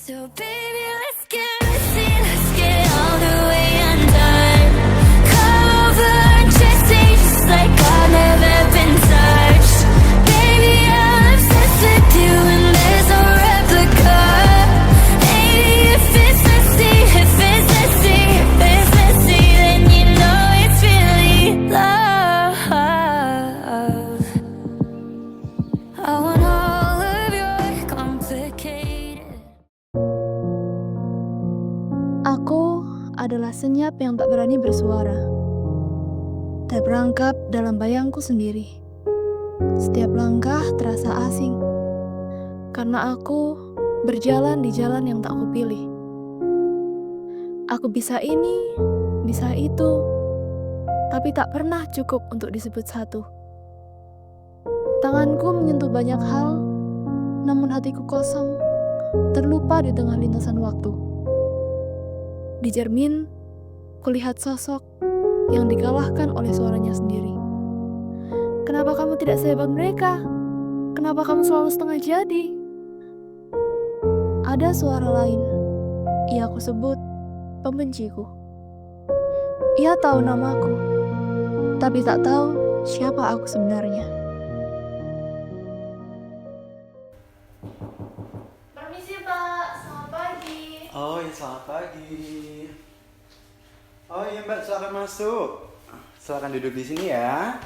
So baby, let's get messy, let's get all the way undone. Come over and just say just like I've never been touched. Baby, I'm obsessed with you and there's no replica. Maybe if it's messy, if it's messy, if it's messy, then you know it's really love. I want all of your complicated. Aku adalah senyap yang tak berani bersuara, terperangkap dalam bayangku sendiri. Setiap langkah terasa asing, karena aku berjalan di jalan yang tak kupilih. Aku bisa ini, bisa itu, tapi tak pernah cukup untuk disebut satu. Tanganku menyentuh banyak hal, namun hatiku kosong, terlupa di tengah lintasan waktu. Di cermin, kulihat sosok yang dikalahkan oleh suaranya sendiri. Kenapa kamu tidak sehebat mereka? Kenapa kamu selalu setengah jadi? Ada suara lain, ia aku sebut pembenciku. Ia tahu namaku, tapi tak tahu siapa aku sebenarnya. Permisi Pak, selamat pagi. Oh ya, selamat pagi. Oh iya Mbak, silakan masuk. Silakan duduk di sini ya.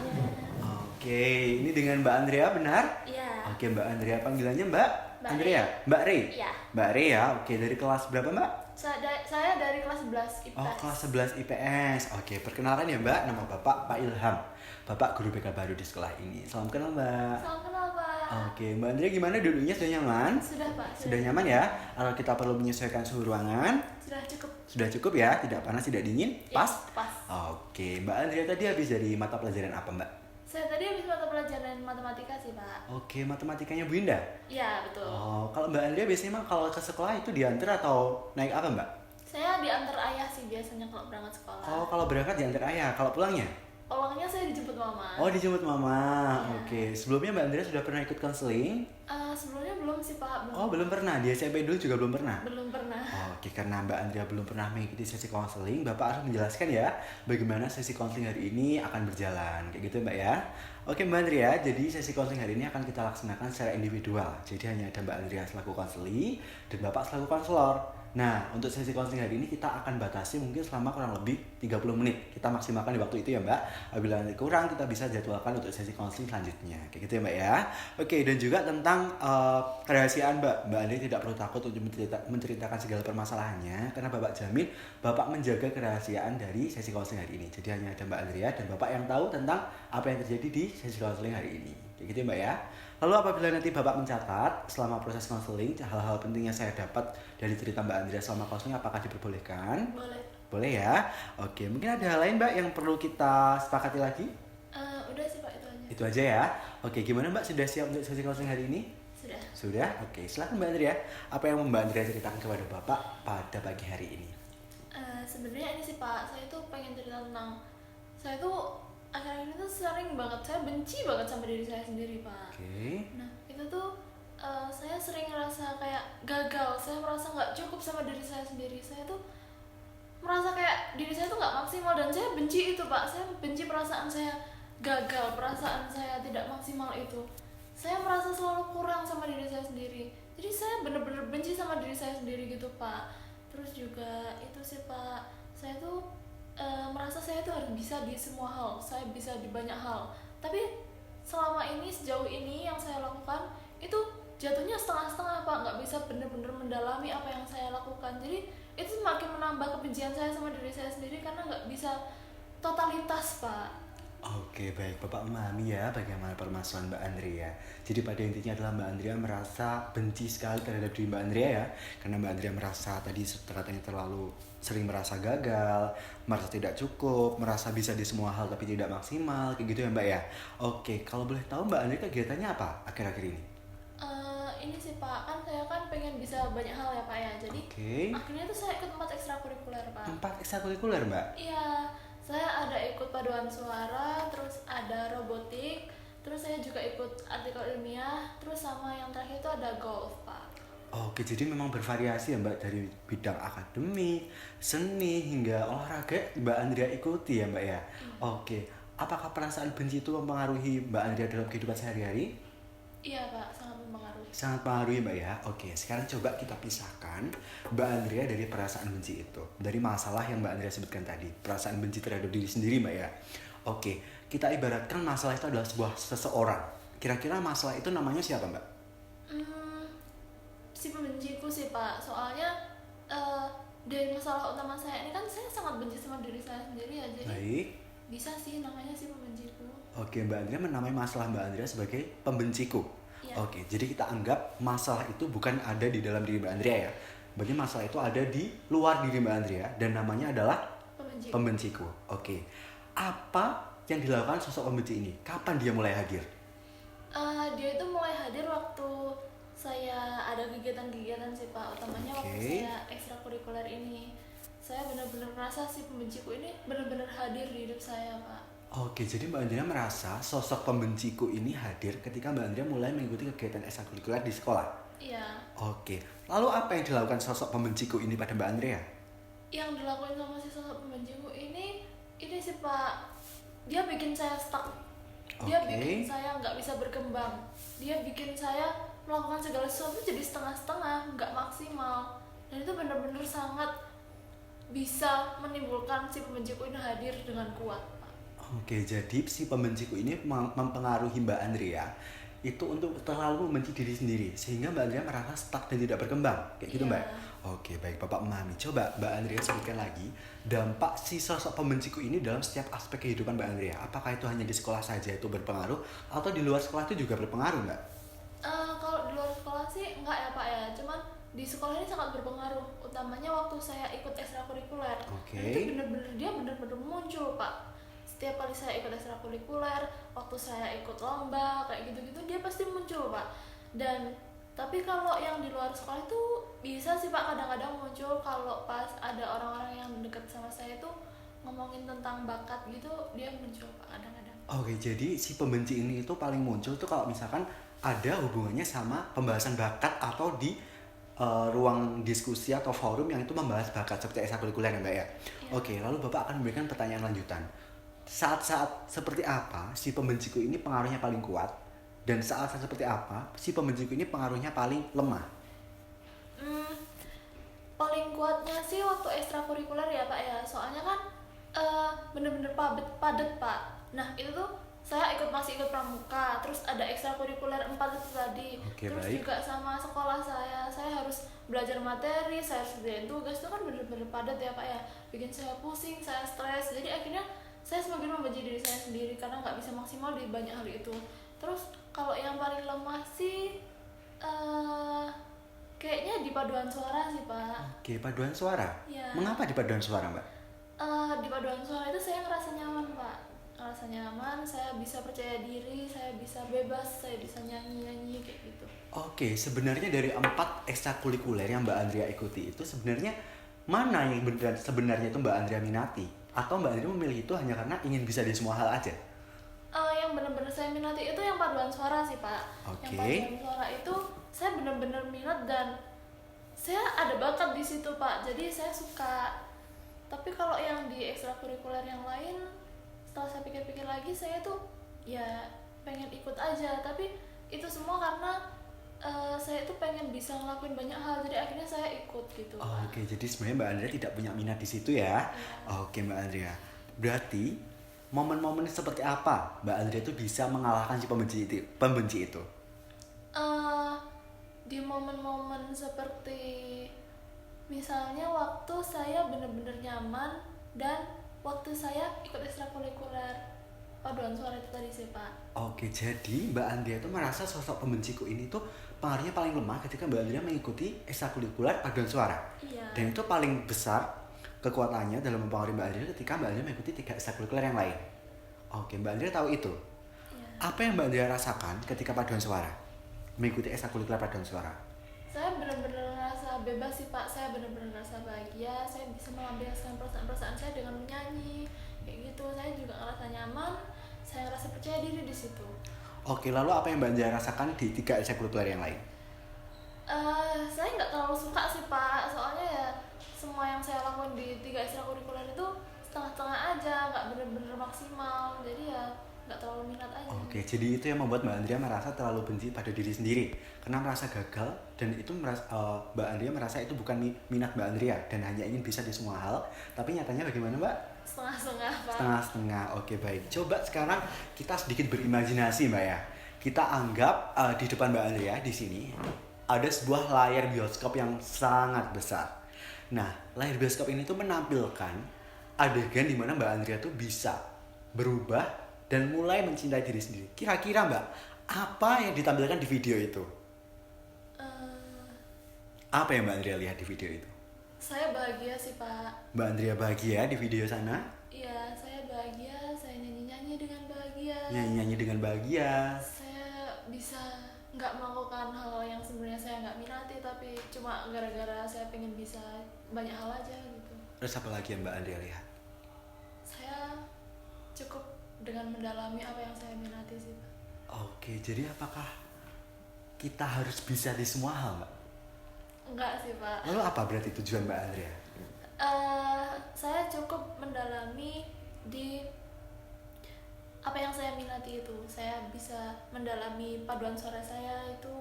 Oke, ini dengan Mbak Andrea, benar? Iya. Oke, Mbak Andrea, panggilannya Mbak Mbak Andrea? Mbak Rey? Iya. Mbak Rey ya, oke, dari kelas berapa Mbak? Saya dari kelas 11 IPS. Oh, kelas 11 IPS. Oke, perkenalkan ya Mbak, nama Bapak Pak Ilham. Bapak guru BK baru di sekolah ini. Salam kenal Mbak. Salam kenal Pak. Oke, Mbak Andrea gimana duduknya, sudah nyaman? Sudah Pak. Sudah nyaman ya? Kalau kita perlu menyesuaikan suhu ruangan, Sudah cukup. sudah cukup ya? Tidak panas, tidak dingin? Ya, Pas? pas. Oke, Mbak Andrea tadi habis dari mata pelajaran apa Mbak? Saya tadi habis mata pelajaran matematika sih Pak. Oke, matematikanya Bu Indah? Iya betul. Oh, kalau Mbak Andrea biasanya emang kalau ke sekolah itu diantar atau naik apa Mbak? Saya diantar ayah sih biasanya kalau berangkat sekolah. Oh, kalau berangkat diantar ayah, kalau pulangnya? Pulangnya saya dijemput mama. Oh, dijemput mama. Iya. Oke, sebelumnya Mbak Andrea sudah pernah ikut konseling? Sebelumnya belum sih Pak. Oh, belum pernah. Di SMP dulu juga belum pernah? Belum pernah. Oke, karena Mbak Andrea belum pernah mengikuti sesi konseling, Bapak harus menjelaskan ya bagaimana sesi konseling hari ini akan berjalan. Kayak gitu Mbak ya. Oke Mbak Andrea, jadi sesi konseling hari ini akan kita laksanakan secara individual. Jadi hanya ada Mbak Andrea selaku konseling dan Bapak selaku konselor. Nah, untuk sesi konseling hari ini kita akan batasi mungkin selama kurang lebih 30 menit. Kita maksimalkan di waktu itu ya Mbak. Apabila nanti kurang, kita bisa jadwalkan untuk sesi konseling selanjutnya. Kayak gitu ya Mbak ya. Oke, dan juga tentang kerahasiaan Mbak. Mbak Andrea tidak perlu takut untuk menceritakan segala permasalahannya. Karena Bapak jamin Bapak menjaga kerahasiaan dari sesi konseling hari ini. Jadi hanya ada Mbak Andrea dan Bapak yang tahu tentang apa yang terjadi di sesi konseling hari ini. Kayak gitu ya Mbak ya. Lalu apabila nanti Bapak mencatat selama proses konseling hal-hal penting yang saya dapat dari cerita Mbak Andrea selama konseling, apakah diperbolehkan? Boleh. Boleh ya. Oke, mungkin ada hal lain Mbak yang perlu kita sepakati lagi? Udah sih Pak itu aja. Itu aja ya. Oke, gimana Mbak, sudah siap untuk sesi konseling hari ini? Sudah. Sudah? Oke, silakan Mbak Andrea. Apa yang Mbak Andrea ceritakan kepada Bapak pada pagi hari ini? Sebenarnya ini sih Pak, saya tuh pengen cerita tentang saya tuh akhir-akhir ini tuh sering banget, saya benci banget sama diri saya sendiri Pak. Oke. Nah itu tuh saya sering ngerasa kayak gagal, saya merasa nggak cukup sama diri saya sendiri. Saya tuh merasa kayak diri saya tuh nggak maksimal dan saya benci itu Pak. Saya benci perasaan saya gagal, perasaan saya tidak maksimal itu. Saya merasa selalu kurang sama diri saya sendiri. Jadi saya bener-bener benci sama diri saya sendiri gitu Pak. Terus juga itu sih Pak, saya tuh merasa saya tuh harus bisa di semua hal, saya bisa di banyak hal. Tapi selama ini, sejauh ini yang saya lakukan itu jatuhnya setengah-setengah Pak, nggak bisa bener-bener mendalami apa yang saya lakukan. Jadi itu semakin menambah kebencian saya sama diri saya sendiri karena nggak bisa totalitas Pak. Oke, baik. Bapak memahami ya bagaimana permasalahan Mbak Andrea. Jadi pada intinya adalah Mbak Andrea merasa benci sekali terhadap diri Mbak Andrea ya. Karena Mbak Andrea merasa tadi katanya terlalu sering merasa gagal, merasa tidak cukup, merasa bisa di semua hal tapi tidak maksimal, kayak gitu ya Mbak ya. Oke, kalau boleh tahu Mbak Andrea kegiatannya apa akhir-akhir ini? Ini sih Pak, kan saya kan pengen bisa banyak hal ya Pak ya. Jadi akhirnya tuh saya ikut 4 ekstrakurikuler Pak. 4 ekstrakurikuler Mbak? Iya, saya ada ikut paduan suara, terus ada robotik, terus saya juga ikut artikel ilmiah, terus sama yang terakhir itu ada golf Pak. Oke, jadi memang bervariasi ya Mbak, dari bidang akademik, seni, hingga olahraga Mbak Andrea ikuti ya Mbak ya. Oke, apakah perasaan benci itu mempengaruhi Mbak Andrea dalam kehidupan sehari-hari? Iya Pak, sangat mempengaruhi. Sangat mempengaruhi Mbak ya. Oke, sekarang coba kita pisahkan Mbak Andrea dari perasaan benci itu. Dari masalah yang Mbak Andrea sebutkan tadi, perasaan benci terhadap diri sendiri Mbak ya. Oke, kita ibaratkan masalah itu adalah sebuah seseorang. Kira-kira masalah itu namanya siapa Mbak? Si pembenciku sih Pak, soalnya dari masalah utama saya ini kan saya sangat benci sama diri saya sendiri ya, jadi Baik. bisa sih namanya si pembenciku. Oke, Mbak Andrea menamai masalah Mbak Andrea sebagai pembenciku. Iya. Oke, jadi kita anggap masalah itu bukan ada di dalam diri Mbak Andrea ya. Berarti masalah itu ada di luar diri Mbak Andrea dan namanya adalah Pembenciku. pembenciku. Oke. Apa yang dilakukan sosok pembenci ini? Kapan dia mulai hadir? Dia itu mulai hadir waktu saya ada kegiatan-kegiatan sih Pak, utamanya waktu Oke. saya ekstrakurikuler ini. Saya benar-benar merasa si pembenciku ini benar-benar hadir di hidup saya Pak. Oke, jadi Mbak Andrea merasa sosok pembenciku ini hadir ketika Mbak Andrea mulai mengikuti kegiatan ekstrakurikuler di sekolah. Iya, Oke. Lalu apa yang dilakukan sosok pembenciku ini pada Mbak Andrea? yang dilakuin sama si sosok pembenciku ini sih Pak, dia bikin saya stuck. Dia Oke. bikin saya nggak bisa berkembang. Dia bikin saya melakukan segala sesuatu jadi setengah-setengah, nggak maksimal. Dan itu benar-benar sangat bisa menimbulkan si pembenciku ini hadir dengan kuat, Pak. Oke, jadi si pembenciku ini mempengaruhi Mbak Andrea itu untuk terlalu membenci diri sendiri sehingga Mbak Andrea merasa stuck dan tidak berkembang, kayak gitu Iya. Mbak. Oke, baik Bapak memahami. Coba Mbak Andrea sebutkan lagi dampak si sosok pembenciku ini dalam setiap aspek kehidupan Mbak Andrea. Apakah itu hanya di sekolah saja itu berpengaruh atau di luar sekolah itu juga berpengaruh Mbak? Kalau di luar sekolah sih enggak ya Pak ya, cuman di sekolah ini sangat berpengaruh, utamanya waktu saya ikut ekstrakurikuler. Oke. Dan itu dia benar-benar muncul Pak. Setiap kali saya ikut ekstrakurikuler, waktu saya ikut lomba kayak gitu-gitu dia pasti muncul Pak. Dan tapi kalau yang di luar sekolah itu bisa sih Pak, kadang-kadang muncul kalau pas ada orang-orang yang dekat sama saya itu ngomongin tentang bakat gitu, dia muncul Pak kadang-kadang. Oke, jadi si pembenci ini itu paling muncul tuh kalau misalkan ada hubungannya sama pembahasan bakat atau di ruang diskusi atau forum yang itu membahas bakat seperti ekstrakurikuler ya Mbak ya. Oke, lalu Bapak akan memberikan pertanyaan lanjutan. Saat-saat seperti apa si pembenciku ini pengaruhnya paling kuat dan saat-saat seperti apa si pembenciku ini pengaruhnya paling lemah? Paling kuatnya sih waktu ekstrakurikuler ya Pak ya, soalnya kan bener-bener padet Pak. Nah itu tuh saya masih ikut pramuka, terus ada ekstrakurikuler 4 itu tadi. Oke, Terus baik. juga sama sekolah saya harus belajar materi, saya harus kerjain tugas, itu kan bener-bener padat ya Pak ya, bikin saya pusing, saya stres. Jadi akhirnya saya semakin membenci diri saya sendiri karena nggak bisa maksimal di banyak hal itu. Terus kalau yang paling lemah sih kayaknya di paduan suara sih Pak. Oke, paduan suara. Iya. Mengapa di paduan suara Mbak? Di paduan suara itu saya ngerasa nyaman Pak, ngerasa nyaman, saya bisa percaya diri, saya bisa bebas, saya bisa nyanyi kayak gitu. Oke, sebenarnya dari 4 ekstrakurikuler yang Mbak Andrea ikuti itu sebenarnya mana yang sebenarnya itu Mbak Andrea minati? Atau Mbak Andrea memilih itu hanya karena ingin bisa di semua hal aja? Yang benar-benar saya minati itu yang paduan suara sih Pak. Oke. Yang paduan suara itu saya benar-benar minat dan saya ada bakat di situ Pak, jadi saya suka. Tapi kalau yang di ekstrakurikuler yang lain, setelah saya pikir-pikir lagi, saya tuh ya pengen ikut aja, tapi itu semua karena saya tuh pengen bisa ngelakuin banyak hal, jadi akhirnya saya ikut gitu Pak. Oke, jadi sebenarnya Mbak Andrea tidak punya minat di situ ya. Oke Mbak Andrea. Berarti momen-momen seperti apa Mbak Andrea itu bisa mengalahkan si pembenci itu? Di momen-momen seperti misalnya waktu saya bener-bener nyaman dan waktu saya ikut ekstrakurikuler paduan suara itu tadi sih Pak. Oke, jadi Mbak Andrea itu merasa sosok pembenciku ini tuh pengaruhnya paling lemah ketika Mbak Andrea mengikuti ekstrakurikuler paduan suara. Iya. Dan itu paling besar kekuatannya dalam mempengaruhi Mbak Andrea ketika Mbak Andrea mengikuti 3 ekstrakurikuler yang lain. Oke, Mbak Andrea tahu itu. Iya. Apa yang Mbak Andrea rasakan ketika paduan suara? Mengikuti ekstrakurikuler paduan suara. Saya benar-benar ngerasa bebas sih Pak, saya benar-benar ngerasa bahagia, saya bisa melampiaskan perasaan-perasaan saya dengan menyanyi kayak gitu. Saya juga ngerasa nyaman, saya ngerasa percaya diri di situ. Oke, lalu apa yang Mbak Andrea rasakan di 3 ekstrakurikuler yang lain? Saya nggak terlalu suka sih Pak, soalnya ya semua yang saya lakukan di 3 ekstrakurikuler itu setengah-setengah aja, nggak bener-bener maksimal, jadi ya nggak terlalu minat aja. Oke, jadi itu yang membuat Mbak Andrea merasa terlalu benci pada diri sendiri karena merasa gagal, dan itu Mbak Andrea merasa itu bukan minat Mbak Andrea dan hanya ingin bisa di semua hal. Tapi nyatanya bagaimana Mbak? Setengah-setengah Pak. Setengah-setengah. Oke, baik. Coba sekarang kita sedikit berimajinasi Mbak ya. Kita anggap di depan Mbak Andrea di sini ada sebuah layar bioskop yang sangat besar. Nah, layar bioskop ini tuh menampilkan adegan di mana Mbak Andrea tuh bisa berubah dan mulai mencintai diri sendiri. Kira-kira Mbak, apa yang ditampilkan di video itu? Eh, Apa yang Mbak Andrea lihat di video itu? saya bahagia sih Pak. Mbak Andrea bahagia di video sana? Iya, saya bahagia, saya nyanyi-nyanyi dengan bahagia. Nyanyi-nyanyi dengan bahagia. Saya bisa nggak melakukan hal yang sebenarnya saya nggak minati, tapi cuma gara-gara saya pengen bisa banyak hal aja gitu. Terus apa lagi yang Mbak Andrea lihat? Saya cukup dengan mendalami apa yang saya minati sih Pak. Oke, jadi apakah kita harus bisa di semua hal Mbak? Enggak sih Pak. Lalu apa berarti tujuan Mbak Andrea? Saya cukup mendalami di apa yang saya minati itu. Saya bisa mendalami paduan suara saya itu,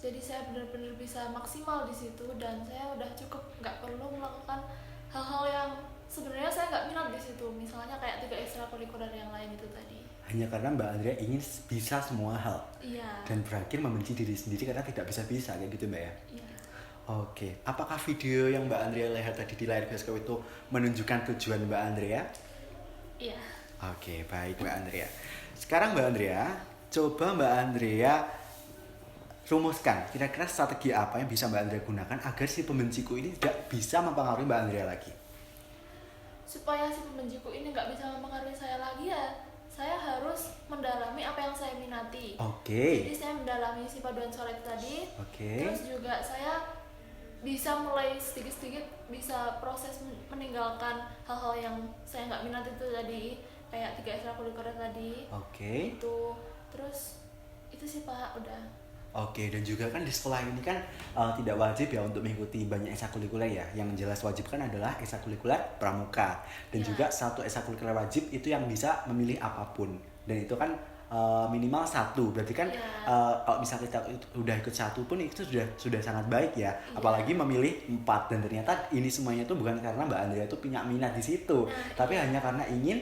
jadi saya benar-benar bisa maksimal di situ, dan saya udah cukup nggak perlu melakukan hal-hal yang sebenarnya saya nggak minat di situ, misalnya kayak 3 ekstrakurikuler yang lain itu tadi. Hanya karena Mbak Andrea ingin bisa semua hal Iya. dan berakhir membenci diri sendiri karena tidak bisa kayak gitu Mbak ya? Iya. Oke, apakah video yang Mbak Andrea lihat tadi di layar bioskop itu menunjukkan tujuan Mbak Andrea? Iya. Oke, baik Mbak Andrea. Sekarang Mbak Andrea, coba Mbak Andrea rumuskan kira-kira strategi apa yang bisa Mbak Andrea gunakan agar si pembenciku ini tidak bisa mempengaruhi Mbak Andrea lagi. Supaya si pembenciku ini nggak bisa mempengaruhi saya lagi, ya saya harus mendalami apa yang saya minati. Oke. Jadi saya mendalami si paduan suara itu tadi. Oke. Terus juga saya bisa mulai sedikit-sedikit bisa proses meninggalkan hal-hal yang saya nggak minat itu tadi, kayak 3 ekstrakurikuler tadi. Oke. Itu terus itu sih Pak, udah. Oke, dan juga kan di sekolah ini kan tidak wajib ya untuk mengikuti banyak ekstrakurikuler ya. Yang jelas wajib kan adalah ekstrakurikuler pramuka. Dan Ya. juga satu ekstrakurikuler wajib itu yang bisa memilih apapun. Dan itu kan minimal 1. Berarti kan Ya. kalau misalnya kita udah ikut 1 pun itu sudah sangat baik ya. Apalagi memilih 4, dan ternyata ini semuanya itu bukan karena Mbak Andrea itu punya minat di situ, tapi hanya karena ingin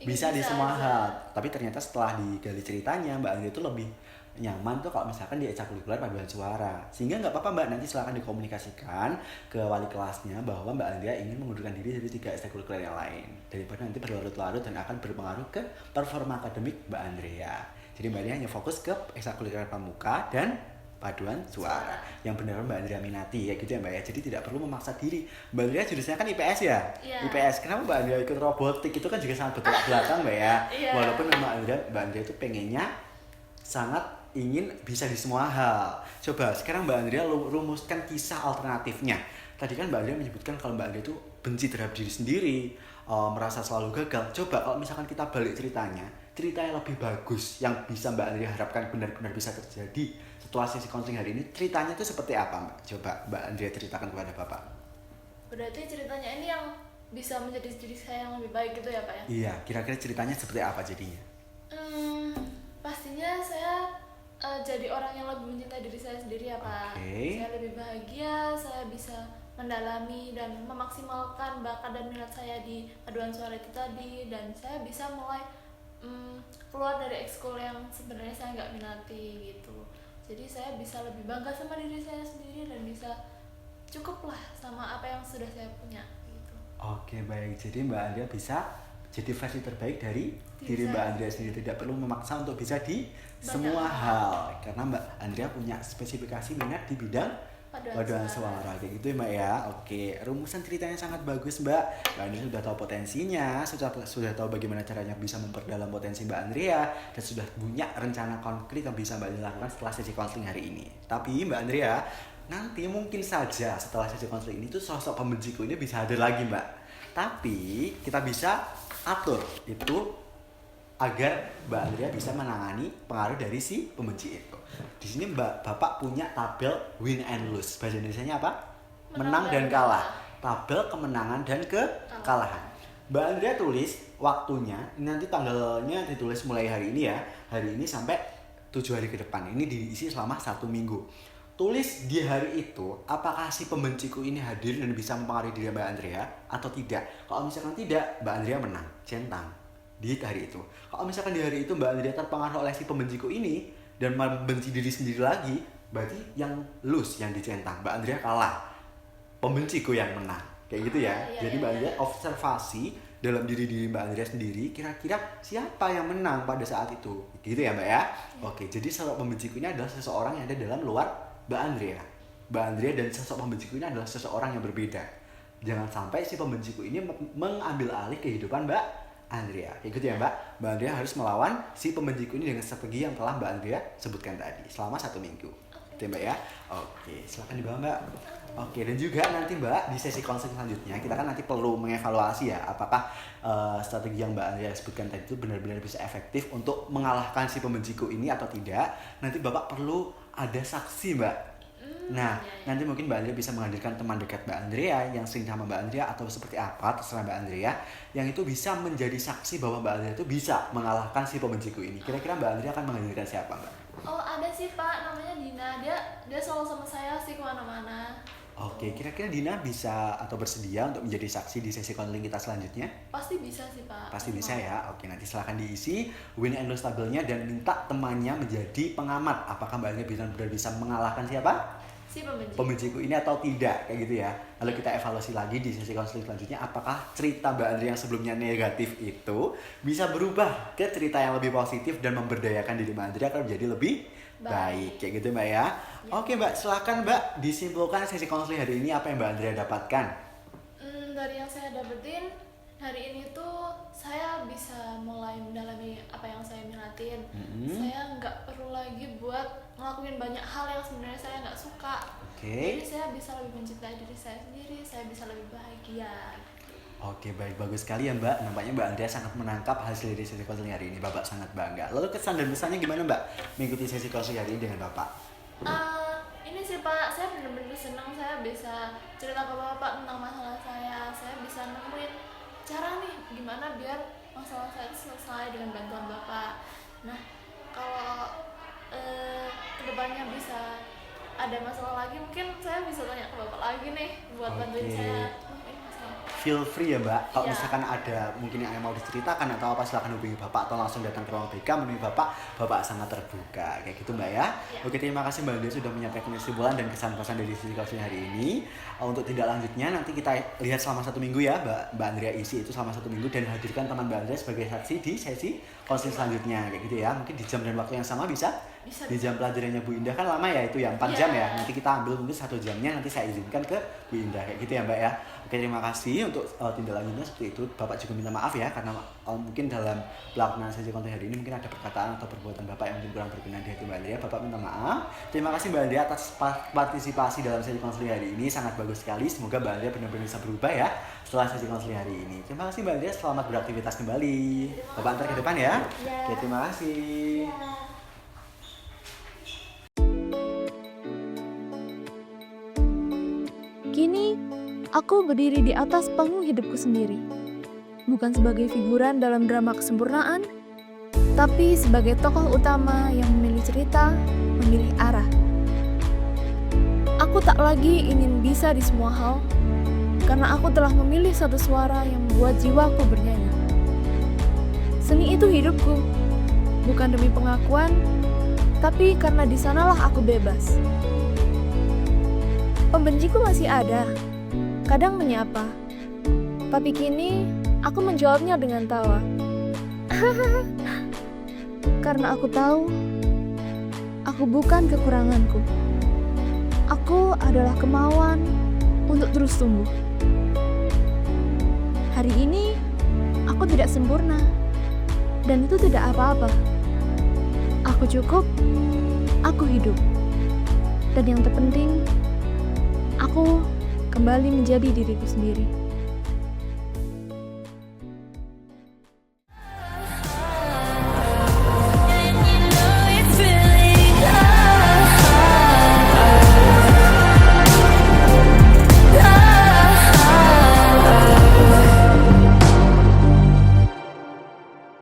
bisa di bisa semua aja. hal. Tapi ternyata setelah digali ceritanya, Mbak Andrea itu lebih nyaman tuh kalau misalkan di ekstrakurikuler paduan suara. Sehingga nggak apa-apa Mbak, nanti silakan dikomunikasikan ke wali kelasnya bahwa Mbak Andrea ingin mengundurkan diri dari 3 ekstrakurikuler yang lain, daripada nanti berlarut-larut dan akan berpengaruh ke performa akademik Mbak Andrea. Jadi Mbak Andrea hanya fokus ke ekstrakurikuler pramuka dan paduan suara yang benar Mbak Andrea minati ya gitu ya Mbak ya. Jadi tidak perlu memaksa diri. Mbak Andrea jurusannya kan IPS ya. Iya. IPS. Kenapa Mbak Andrea ikut robotik? Itu kan juga sangat bertolak belakang Mbak ya. Iya. Walaupun Mbak Andrea itu pengennya sangat ingin bisa di semua hal. Coba sekarang Mbak Andrea rumuskan kisah alternatifnya. Tadi kan Mbak Andrea menyebutkan kalau Mbak Andrea itu benci terhadap diri sendiri, merasa selalu gagal. Coba kalau misalkan kita balik ceritanya, cerita yang lebih bagus yang bisa Mbak Andrea harapkan benar-benar bisa terjadi setelah sesi counseling hari ini, ceritanya itu seperti apa Mbak? Coba Mbak Andrea ceritakan kepada Bapak. Berarti ceritanya ini yang bisa menjadi diri saya yang lebih baik gitu ya Pak ya? Iya, kira-kira ceritanya seperti apa jadinya? Pastinya saya jadi orang yang lebih mencintai diri saya sendiri ya Pak. Oke. Saya lebih bahagia, saya bisa mendalami dan memaksimalkan bakat dan minat saya di paduan suara itu tadi, dan saya bisa mulai keluar dari ekskul yang sebenarnya saya nggak minati gitu. Jadi saya bisa lebih bangga sama diri saya sendiri dan bisa cukuplah sama apa yang sudah saya punya gitu. Oke, baik. Jadi Mbak Andrea bisa jadi versi terbaik dari diri Bisa. Mbak Andrea sendiri, tidak perlu memaksa untuk bisa di Banyak semua hal. hal karena Mbak Andrea punya spesifikasi minat di bidang Paduan suara kayak gitu ya Mbak ya. Oke, rumusan ceritanya sangat bagus Mbak. Mbak Andrea sudah tahu potensinya, sudah tahu bagaimana caranya bisa memperdalam potensi Mbak Andrea, dan sudah punya rencana konkret yang bisa Mbak Andrea lakukan setelah sesi counseling hari ini. Tapi Mbak Andrea, nanti mungkin saja setelah sesi counseling ini tuh sosok pembenciku ini bisa hadir lagi Mbak. Tapi kita bisa atur itu agar Mbak Andrea bisa menangani pengaruh dari si pembenci itu. Di sini Bapak punya tabel win and lose. Bahasa Indonesianya apa? Menang dan kalah. Tabel kemenangan dan kekalahan. Mbak Andrea tulis waktunya, nanti tanggalnya ditulis mulai hari ini ya. Hari ini sampai 7 hari ke depan. Ini diisi selama 1 minggu. Tulis di hari itu, apakah si pembenciku ini hadir dan bisa mempengaruhi diri Mbak Andrea atau tidak. Kalau misalkan tidak, Mbak Andrea menang, centang di hari itu. Kalau misalkan di hari itu Mbak Andrea terpengaruh oleh si pembenciku ini dan membenci diri sendiri lagi, berarti yang lose, yang dicentang, Mbak Andrea kalah, pembenciku yang menang, kayak gitu ya. Jadi Mbak Andrea observasi dalam diri Mbak Andrea sendiri, kira-kira siapa yang menang pada saat itu, gitu ya Mbak ya. Oke, jadi sosok pembenciku ini adalah seseorang yang ada dalam luar Mbak Andrea. Mbak Andrea dan sosok pembenciku ini adalah seseorang yang berbeda. Jangan sampai si pembenciku ini mengambil alih kehidupan Mbak Andrea, kayak gitu ya Mbak. Mbak Andrea harus melawan si pembenciku ini dengan strategi yang telah Mbak Andrea sebutkan tadi selama 1 minggu. Oke Mbak ya. Oke, silakan dibawa Mbak. Oke, dan juga nanti Mbak di sesi konseling selanjutnya kita kan nanti perlu mengevaluasi ya apakah strategi yang Mbak Andrea sebutkan tadi itu benar-benar bisa efektif untuk mengalahkan si pembenciku ini atau tidak. Nanti Bapak perlu ada saksi Mbak. Nah, nanti mungkin Mbak Andrea bisa menghadirkan teman dekat Mbak Andrea yang sering sama Mbak Andrea atau seperti apa terserah Mbak Andrea yang itu bisa menjadi saksi bahwa Mbak Andrea itu bisa mengalahkan si pembenciku ini. Kira-kira Mbak Andrea akan menghadirkan siapa Mbak? Oh ada sih Pak, namanya Dina. Dia selalu sama saya sih kemana-mana. Oke, kira-kira Dina bisa atau bersedia untuk menjadi saksi di sesi konseling kita selanjutnya? Pasti bisa sih Pak. Pasti bisa ya. Oke, nanti silakan diisi win and lose tabelnya dan minta temannya menjadi pengamat. Apakah Mbak Andrea benar-benar bisa mengalahkan siapa? Si pembenci. Pembenciku ini atau tidak, kayak gitu ya. Lalu kita evaluasi lagi di sesi konseling selanjutnya apakah cerita Mbak Andrea yang sebelumnya negatif itu bisa berubah ke cerita yang lebih positif dan memberdayakan diri Mbak Andrea agar menjadi lebih baik. Kayak gitu Mbak ya. Oke Mbak, silakan Mbak disimpulkan sesi konseling hari ini apa yang Mbak Andrea dapatkan. Dari yang saya dapetin hari ini tuh saya bisa mulai mendalami apa yang saya minatin. Saya nggak perlu lagi buat ngelakuin banyak hal yang sebenarnya saya nggak suka. Jadi saya bisa lebih mencintai diri saya sendiri, saya bisa lebih bahagia. Oke, baik, bagus sekali ya Mbak. Nampaknya Mbak Andrea sangat menangkap hasil dari sesi konseling hari ini. Bapak sangat bangga. Lalu kesan dan pesannya gimana Mbak mengikuti sesi konseling hari ini dengan Bapak? Ini sih Pak, saya benar-benar senang saya bisa cerita ke Bapak tentang masalah saya. Saya bisa nemuin cara nih gimana biar masalah saya selesai dengan bantuan Bapak. Nah, kalau kedepannya bisa ada masalah lagi, mungkin saya bisa tanya ke Bapak lagi nih buat bantuin saya. Feel free ya Mbak, kalau misalkan ada mungkin yang mau diceritakan atau apa silahkan hubungi Bapak atau langsung datang ke ruang BK menemui Bapak sangat terbuka kayak gitu Mbak ya. Oke, terima kasih Mbak Andrea sudah menyampaikan kesimpulan dan kesan-kesan dari sesi konseling hari ini. Untuk tidak lanjutnya nanti kita lihat selama 1 minggu ya Mbak Andrea isi itu selama 1 minggu dan hadirkan teman Mbak Andrea sebagai saksi di sesi konseling selanjutnya kayak gitu ya. Mungkin di jam dan waktu yang sama bisa di jam pelajarannya Bu Indah kan lama ya itu ya 4 jam ya. Nanti kita ambil mungkin 1 jamnya nanti saya izinkan ke Bu Indah kayak gitu ya Mbak ya. Oke, terima kasih untuk tindak lanjutnya seperti itu. Bapak juga minta maaf ya karena mungkin dalam pelaksanaan sesi konten hari ini mungkin ada perkataan atau perbuatan Bapak yang mungkin kurang berkenan di hati Mbak Andrea. Bapak minta maaf. Terima kasih Mbak Andrea atas partisipasi dalam sesi konseling hari ini, sangat bagus sekali. Semoga Mbak Andrea benar-benar bisa berubah ya setelah sesi konseling hari ini. Terima kasih Mbak Andrea, selamat beraktivitas kembali. Bapak antar ke depan ya. Oke, terima kasih. Kini, aku berdiri di atas panggung hidupku sendiri. Bukan sebagai figuran dalam drama kesempurnaan, tapi sebagai tokoh utama yang memilih cerita, memilih arah. Aku tak lagi ingin bisa di semua hal, karena aku telah memilih satu suara yang membuat jiwaku bernyanyi. Seni itu hidupku, bukan demi pengakuan, tapi karena di sanalah aku bebas. Pembenciku masih ada, kadang menyapa. Tapi kini, aku menjawabnya dengan tawa. Karena aku tahu, aku bukan kekuranganku. Aku adalah kemauan untuk terus tumbuh. Hari ini, aku tidak sempurna. Dan itu tidak apa-apa. Aku cukup, aku hidup. Dan yang terpenting, aku kembali menjadi diriku sendiri.